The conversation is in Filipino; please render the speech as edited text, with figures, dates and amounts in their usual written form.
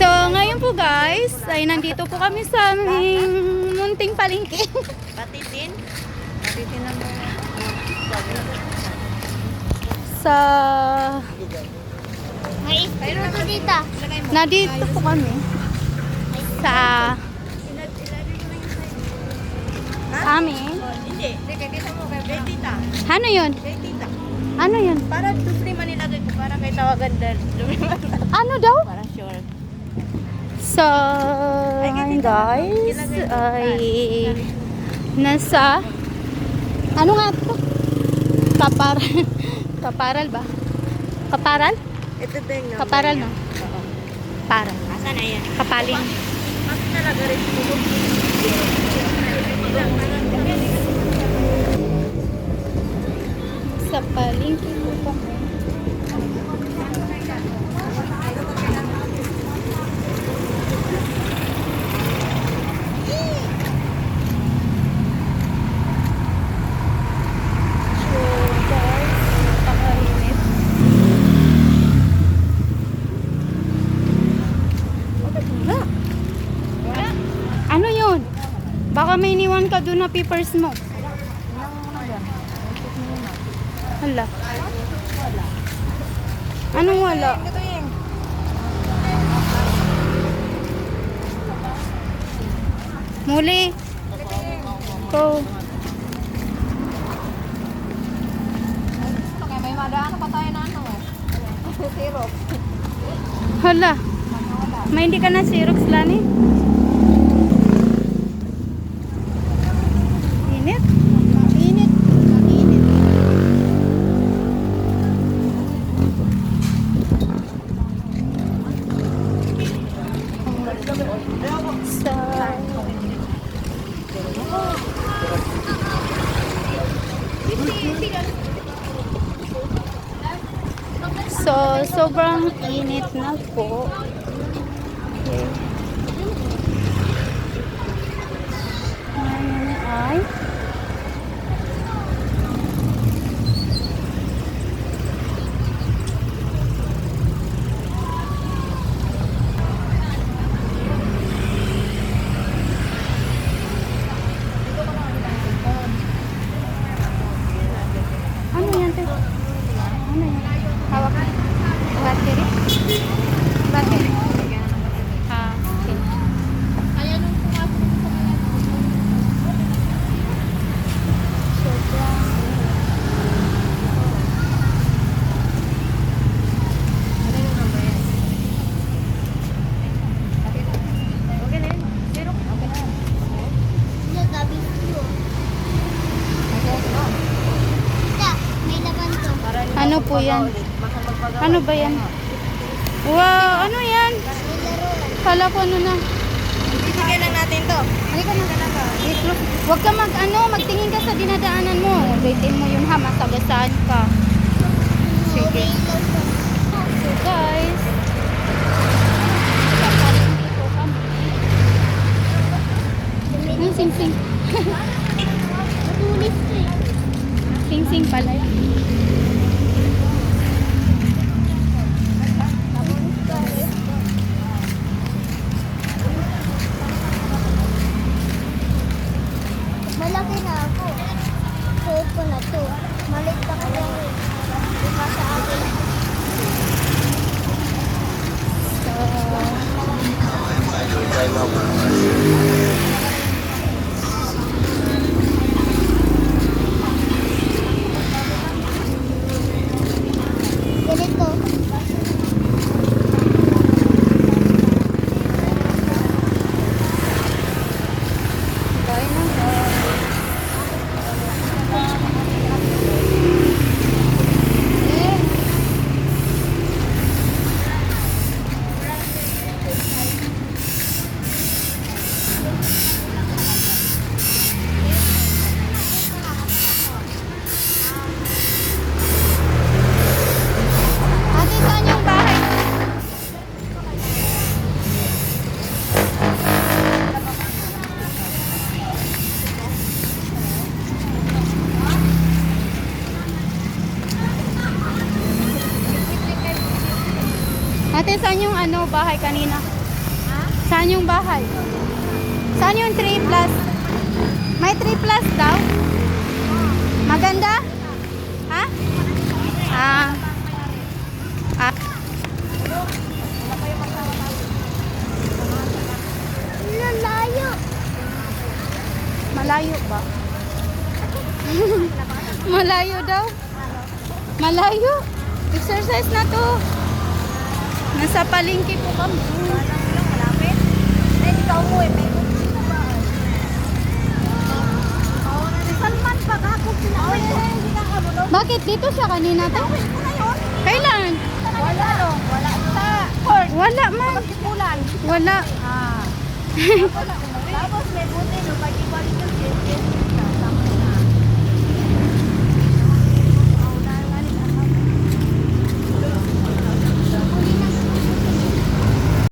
So, ngayon po guys, ay nandito po kami sa aming munting palengke. Patitin? Patitin na mo. Sa... May pero dito. Nandito po kami. Sa... Amin. Hindi. Hindi, kita mo. Kay tita. Ano yun? Kay tita. Ano yun? Para dupli man nilagay ko. Para kay tawagan dahil. Ano daw? Para sure. So, ngayon guys, ay nasa... Ano nga ito? Kaparal ba? Kaparal? Ito ba yung number Kaparal niya? na. Oo. Paral. Asan na yan? Kapaling. Mas talaga rin siguro. Sa palengke po kami. So guys, napakainit. Ano yun? Baka may iniwan ka doon na papers mo. Hala. Anong wala? Muli. Go. May madaan pa tayo na ano. Zero. Hala. May hindi ka na Xerox, Lani? Init. Init. Init. Sa... So, sobrang init na po. Okay. Ngayon ay ano yan, te? Ano yan? Hawak na. Battery? Battery. Ah, okay. Kaya nung pumasok ko sa kanya. Sobrang... Ano yung number yan? Okay na yun. Zero. Okay na. Hindi, gabi ko. Da, may laban to. Para hindi Ano ako po yan? ulit. Baka magpagawa. Ano ba yan? Wow, ano yan? May laruan. Kala ko ano na. Bibigyan lang natin to. Halika na. Wait, look. Huwag ka magtingin ka sa dinadaanan mo. Ratein mo yun ha, masagasaan ka. Sige. So guys, papalengke po kami. Ang sing-sing. Tulis ko eh. Sing-sing pala yan. Malaki na ako. Suot ko na to. Malit ako lang eh. Diba sa akin? Ganito. Tayo na guys. Ate, saan yung bahay? Ate, saan yung bahay kanina? Saan yung bahay? Saan yung 3 plus? May 3 plus daw? Maganda? Ha? Ah. Ah. Lalayo. Malayo ba? Malayo daw? Malayo? Exercise na to. Nasa palengke po kami. Malapit. Eh, ikaw mo eh. May kutsina ba? Si Salman pa kakog sinawin ko. Hindi ka kabulong. Bakit dito siya kanina to? Kailan? Wala no. Wala sa court. Wala man. Pagkipulan. Wala. Ah. Tapos may buti no. Pag-ibalik